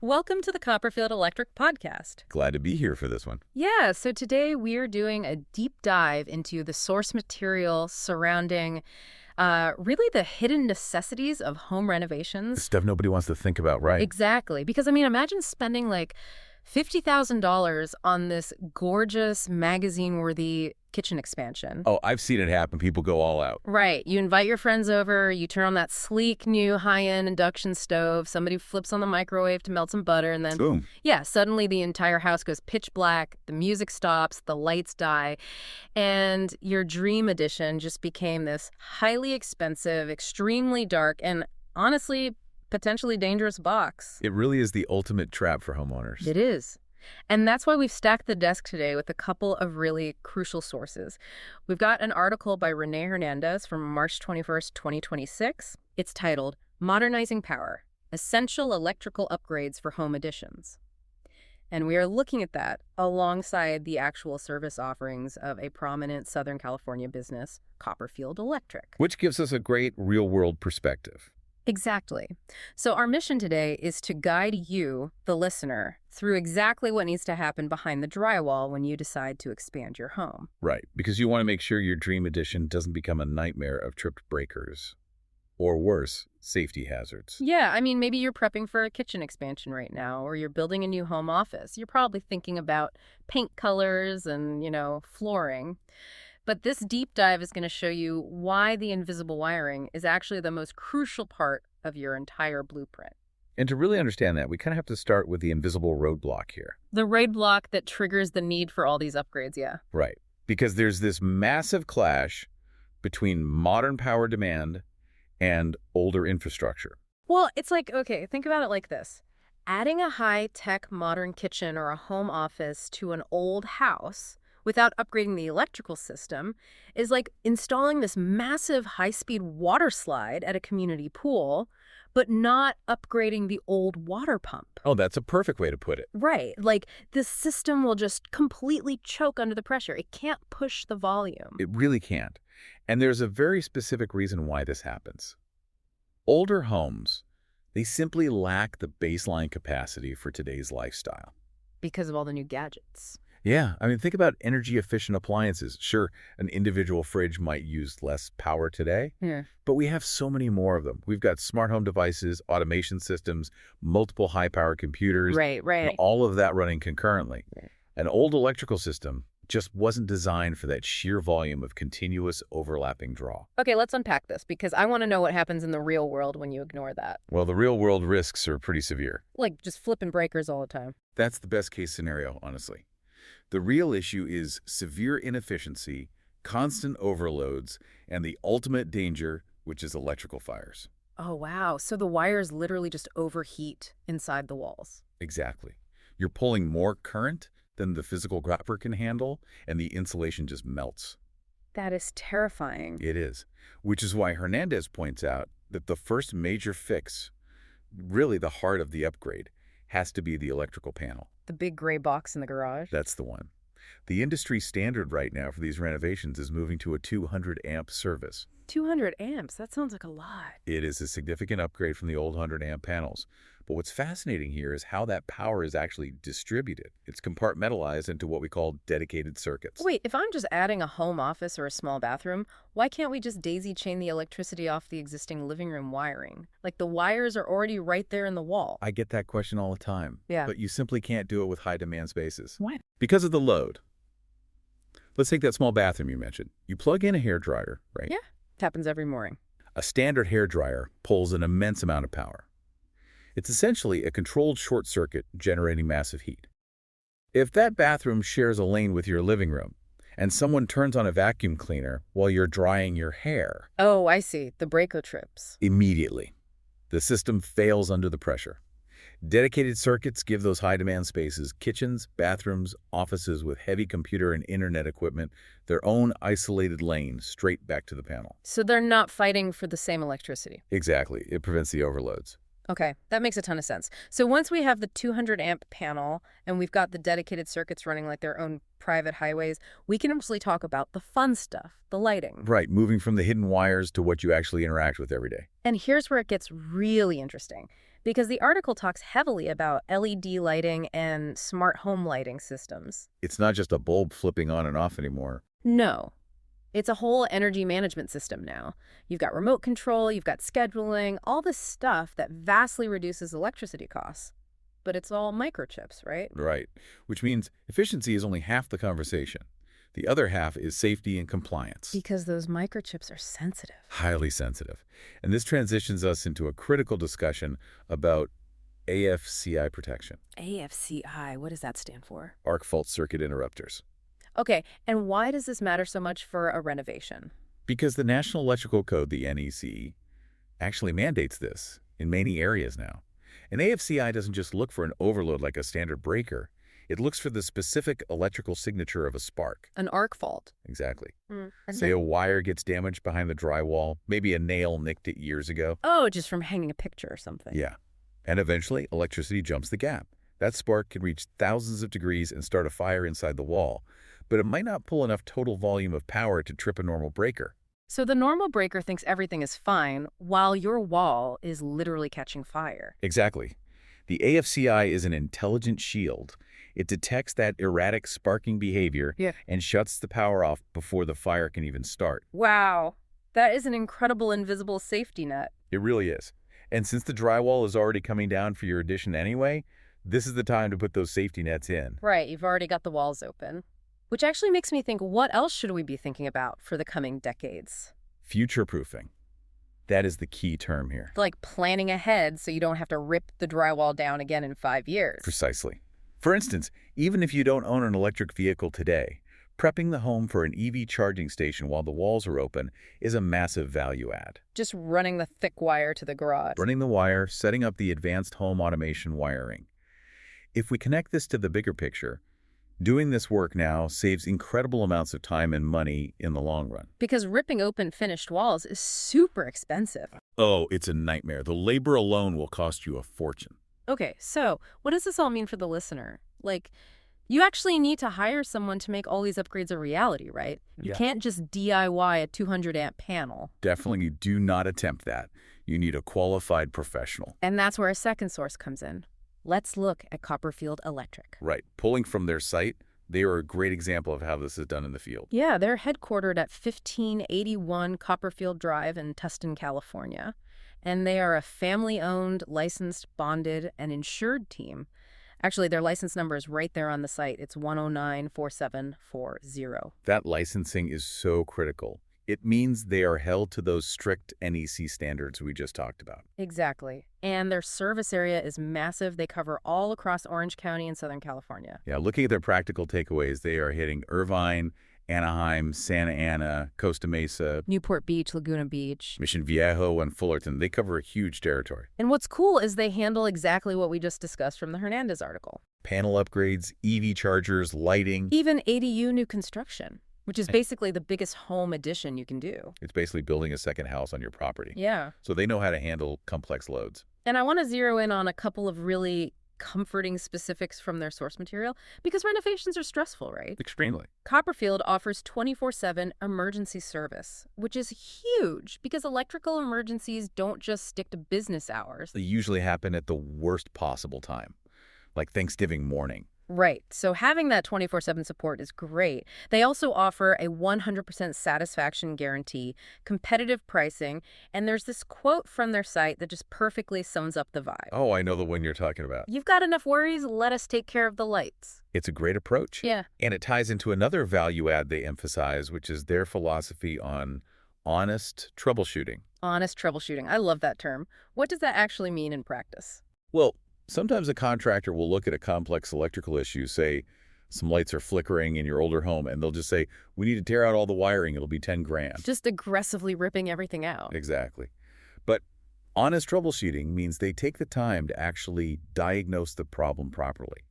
Welcome to the Copperfield Electric Podcast. Glad to be here for this one. Yeah, so today we're doing a deep dive into the source material surrounding really the hidden necessities of home renovations. Stuff nobody wants to think about, right? Exactly. Because, I mean, imagine spending like $50,000 on this gorgeous magazine-worthy kitchen expansion. Oh, I've seen it happen. People go all out. Right. You invite your friends over, you turn on that sleek new high-end induction stove, somebody flips on the microwave to melt some butter, and then, Boom. yeah, suddenly the entire house goes pitch black, the music stops, the lights die, and your dream edition just became this highly expensive, extremely dark, and honestly, potentially dangerous box. It really is the ultimate trap for homeowners. It is. And that's why we've stacked the desk today with a couple of really crucial sources. We've got an article by Renee Hernandez from March 21st, 2026. It's titled, Modernizing Power, Essential Electrical Upgrades for Home Additions. And we are looking at that alongside the actual service offerings of a prominent Southern California business, Copperfield Electric. Which gives us a great real-world perspective. Exactly. So our mission today is to guide you, the listener, through exactly what needs to happen behind the drywall when you decide to expand your home. Right, because you want to make sure your dream addition doesn't become a nightmare of tripped breakers. Or worse, safety hazards. Yeah, I mean, maybe you're prepping for a kitchen expansion right now, or you're building a new home office. You're probably thinking about paint colors and, flooring. But this deep dive is going to show you why the invisible wiring is actually the most crucial part of your entire blueprint. And to really understand that, we kind of have to start with the invisible roadblock here. The roadblock that triggers the need for all these upgrades, yeah. Right, because there's this massive clash between modern power demand and older infrastructure. Well, it's like, okay, think about it like this. Adding a high-tech modern kitchen or a home office to an old house without upgrading the electrical system is like installing this massive high-speed water slide at a community pool, but not upgrading the old water pump. Oh, that's a perfect way to put it. Right. Like, the system will just completely choke under the pressure. It can't push the volume. It really can't. And there's a very specific reason why this happens. Older homes, they simply lack the baseline capacity for today's lifestyle. Because of all the new gadgets. Yeah, I mean, think about energy-efficient appliances. Sure, an individual fridge might use less power today, but we have so many more of them. We've got smart home devices, automation systems, multiple high-power computers, Right. and all of that running concurrently. An old electrical system just wasn't designed for that sheer volume of continuous overlapping draw. Okay, let's unpack this, because I want to know what happens in the real world when you ignore that. Well, the real-world risks are pretty severe. Like, just flipping breakers all the time. That's the best-case scenario, honestly. The real issue is severe inefficiency, constant overloads, and the ultimate danger, which is electrical fires. Oh, wow. So the wires literally just overheat inside the walls. Exactly. You're pulling more current than the physical copper can handle, and the insulation just melts. That is terrifying. It is, which is why Hernandez points out that the first major fix, really the heart of the upgrade, has to be the electrical panel. The big gray box in the garage? That's the one. The industry standard right now for these renovations is moving to a 200-amp service. 200 amps? That sounds like a lot. It is a significant upgrade from the old 100-amp panels. But what's fascinating here is how that power is actually distributed. It's compartmentalized into what we call dedicated circuits. Wait, if I'm just adding a home office or a small bathroom, why can't we just daisy chain the electricity off the existing living room wiring? Like, the wires are already right there in the wall. I get that question all the time. Yeah. But you simply can't do it with high-demand spaces. Why? Because of the load. Let's take that small bathroom you mentioned. You plug in a hairdryer, right? Yeah, it happens every morning. A standard hairdryer pulls an immense amount of power. It's essentially a controlled short circuit generating massive heat. If that bathroom shares a lane with your living room, and someone turns on a vacuum cleaner while you're drying your hair... Oh, I see. The breaker trips. Immediately, the system fails under the pressure. Dedicated circuits give those high-demand spaces, kitchens, bathrooms, offices with heavy computer and internet equipment, their own isolated lane straight back to the panel. So they're not fighting for the same electricity. Exactly. It prevents the overloads. Okay, that makes a ton of sense. So once we have the 200-amp panel and we've got the dedicated circuits running like their own private highways, we can actually talk about the fun stuff, the lighting. Right, moving from the hidden wires to what you actually interact with every day. And here's where it gets really interesting, because the article talks heavily about LED lighting and smart home lighting systems. It's not just a bulb flipping on and off anymore. No, it's a whole energy management system now. You've got remote control, you've got scheduling, all this stuff that vastly reduces electricity costs. But it's all microchips, right? Right. Which means efficiency is only half the conversation. The other half is safety and compliance. Because those microchips are sensitive. Highly sensitive. And this transitions us into a critical discussion about AFCI protection. AFCI, what does that stand for? Arc fault circuit interrupters. Okay, and why does this matter so much for a renovation? Because the National Electrical Code, the NEC, actually mandates this in many areas now. An AFCI doesn't just look for an overload like a standard breaker. It looks for the specific electrical signature of a spark. An arc fault. Exactly. And Say a wire gets damaged behind the drywall, maybe a nail nicked it years ago. Oh, just from hanging a picture or something. Yeah. And eventually, electricity jumps the gap. That spark can reach thousands of degrees and start a fire inside the wall, but it might not pull enough total volume of power to trip a normal breaker. So the normal breaker thinks everything is fine, while your wall is literally catching fire. Exactly. The AFCI is an intelligent shield. It detects that erratic sparking behavior and shuts the power off before the fire can even start. Wow. That is an incredible invisible safety net. It really is. And since the drywall is already coming down for your addition anyway, this is the time to put those safety nets in. Right, you've already got the walls open. Which actually makes me think, what else should we be thinking about for the coming decades? Future-proofing. That is the key term here. Like planning ahead so you don't have to rip the drywall down again in 5 years. Precisely. For instance, even if you don't own an electric vehicle today, prepping the home for an EV charging station while the walls are open is a massive value add. Just running the thick wire to the garage. Running the wire, setting up the advanced home automation wiring. If we connect this to the bigger picture, doing this work now saves incredible amounts of time and money in the long run. Because ripping open finished walls is super expensive. Oh, it's a nightmare. The labor alone will cost you a fortune. Okay, so what does this all mean for the listener? Like, you actually need to hire someone to make all these upgrades a reality, right? You can't just DIY a 200-amp panel. Definitely do not attempt that. You need a qualified professional. And that's where a second source comes in. Let's look at Copperfield Electric. Right. Pulling from their site, they are a great example of how this is done in the field. Yeah, they're headquartered at 1581 Copperfield Drive in Tustin, California. And they are a family-owned, licensed, bonded, and insured team. Actually, their license number is right there on the site. It's 1094740. That licensing is so critical. It means they are held to those strict NEC standards we just talked about. Exactly. And their service area is massive. They cover all across Orange County in Southern California. Yeah, looking at their practical takeaways, they are hitting Irvine, Anaheim, Santa Ana, Costa Mesa, Newport Beach, Laguna Beach. Mission Viejo, and Fullerton. They cover a huge territory. And what's cool is they handle exactly what we just discussed from the Hernandez article. Panel upgrades, EV chargers, lighting. Even ADU new construction, which is basically the biggest home addition you can do. It's basically building a second house on your property. Yeah. So they know how to handle complex loads. And I want to zero in on a couple of really comforting specifics from their source material, because renovations are stressful, right? Extremely. Copperfield offers 24/7 emergency service, which is huge because electrical emergencies don't just stick to business hours. They usually happen at the worst possible time, like Thanksgiving morning. Right. So having that 24/7 support is great. They also offer a 100% satisfaction guarantee, competitive pricing, and there's this quote from their site that just perfectly sums up the vibe. Oh, I know the one you're talking about. You've got enough worries, let us take care of the lights. It's a great approach. Yeah. And it ties into another value add they emphasize, which is their philosophy on honest troubleshooting. Honest troubleshooting. I love that term. What does that actually mean in practice? Well, sometimes a contractor will look at a complex electrical issue, say some lights are flickering in your older home, and they'll just say, we need to tear out all the wiring, it'll be 10 grand. Just aggressively ripping everything out. Exactly. But honest troubleshooting means they take the time to actually diagnose the problem properly.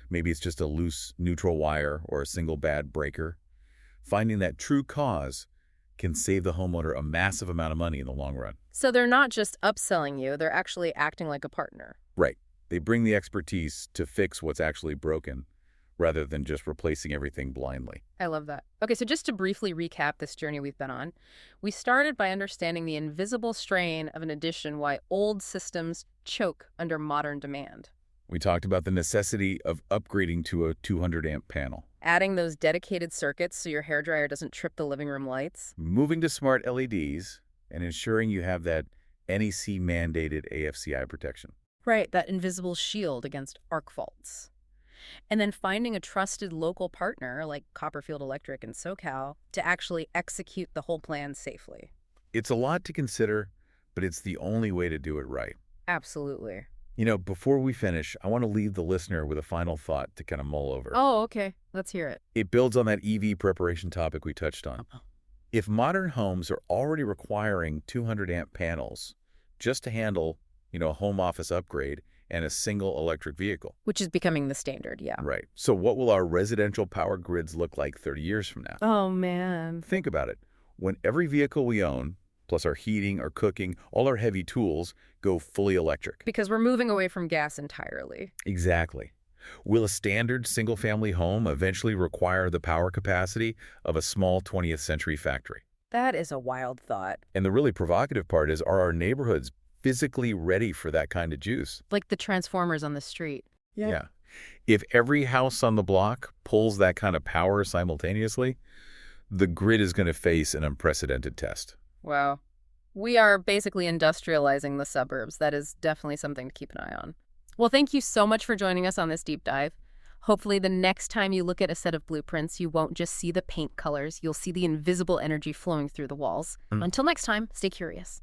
Maybe it's just a loose neutral wire or a single bad breaker. Finding that true cause can save the homeowner a massive amount of money in the long run. So they're not just upselling you, they're actually acting like a partner. Right. They bring the expertise to fix what's actually broken, rather than just replacing everything blindly. I love that. Okay, so just to briefly recap this journey we've been on, we started by understanding the invisible strain of an addition, why old systems choke under modern demand. We talked about the necessity of upgrading to a 200 amp panel, Adding those dedicated circuits so your hairdryer doesn't trip the living room lights. moving to smart LEDs, and ensuring you have that NEC-mandated AFCI protection. Right, that invisible shield against arc faults. And then finding a trusted local partner like Copperfield Electric and SoCal to actually execute the whole plan safely. It's a lot to consider, but it's the only way to do it right. Absolutely. Before we finish, I want to leave the listener with a final thought to kind of mull over. Oh, okay. Let's hear it. It builds on that EV preparation topic we touched on. If modern homes are already requiring 200 amp panels just to handle, a home office upgrade and a single electric vehicle. Which is becoming the standard, yeah. Right. So what will our residential power grids look like 30 years from now? Oh, man. Think about it. When every vehicle we own, plus our heating, our cooking, all our heavy tools, go fully electric. Because we're moving away from gas entirely. Exactly. Will a standard single-family home eventually require the power capacity of a small 20th century factory? That is a wild thought. And the really provocative part is, are our neighborhoods physically ready for that kind of juice? Like the transformers on the street. Yeah. If every house on the block pulls that kind of power simultaneously, the grid is going to face an unprecedented test. Wow. We are basically industrializing the suburbs. That is definitely something to keep an eye on. Well, thank you so much for joining us on this deep dive. Hopefully the next time you look at a set of blueprints, you won't just see the paint colors. You'll see the invisible energy flowing through the walls. Until next time, stay curious.